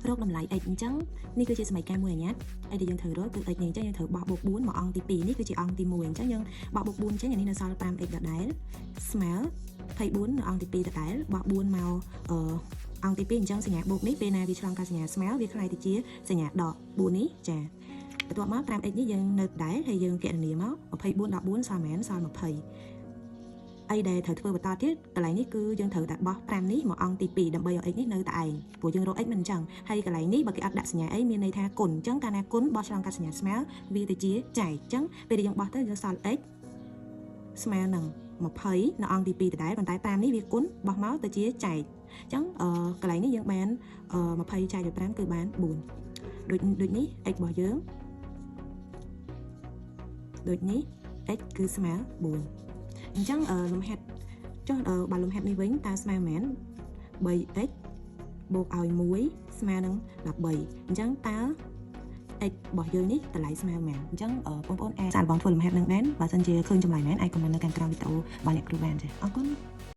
រកតម្លៃ x អញ្ចឹងនេះគឺជាសម័យកាលមួយអាញាតអីដែលយើងត្រូវរកគឺ x នេះអញ្ចឹងយើងត្រូវបោះបូក4មកអង្គទី2នេះគឺជាអង្គទី1អញ្ចឹងយើងបោះបូក4ចេញអានេះនៅសល់ 5x ដដែលស្មើ24នៅអង្គទី2ដដែលបោះ4មកអង្គទី2អញ្ចឹងសញ្ញាបូកនេះពេលណាវាឆ្លងកាត់សញ្ញាស្មើវាខ្លាយទៅជាសញ្ញាដក4នេះចាបន្ទាប់មក 5x នេះយើងនៅដដែលហើយយើងគណនាមក24 14សល់មែនសល់20អីដែលត្រូវធ្វើបន្តទៀតកន្លែងនេះគឺយើងត្រូវតែបោះ5នេះមកអង្គទី2ដើម្បីឲ្យ x នេះនៅតែឯងព្រោះយើងរក x មិនអញ្ចឹងហើយកន្លែងនេះបើគេអត់ដាក់សញ្ញាអីមានន័យថាគុណអញ្ចឹងកាលណាគុណបោះឆ្លងកាត់សញ្ញាស្មើវាទៅជាចែកអញ្ចឹងពេលដែលយើងបោះទៅយើងសល់ x ស្មើនឹង20នៅអង្គទី2ដដែលប៉ុន្តែ5នេះវាគុណបោះមកទៅជាចែកអញ្ចឹងកន្លែងនេះយើងបាន20ចែកដោយ5គឺបាន4ដូចនេះ x របស់យើងដូចនេះ x គឺស្មើ4អញ្ចឹងលំហាត់ចុះបើលំហាត់នេះវិញតើស្មើមែន 3x បូកឲ្យ1ស្មើនឹង13អញ្ចឹងតើ x របស់យើងនេះតម្លៃស្មើមែនអញ្ចឹងបងប្អូនអាចសាកល្បងធ្វើលំហាត់នឹងដែរបើសិនជាឃើញចម្លើយមែនអាចខមមិននៅខាងក្រោមវីដេអូរបស់អ្នកគ្រូបានចា៎អរគុណ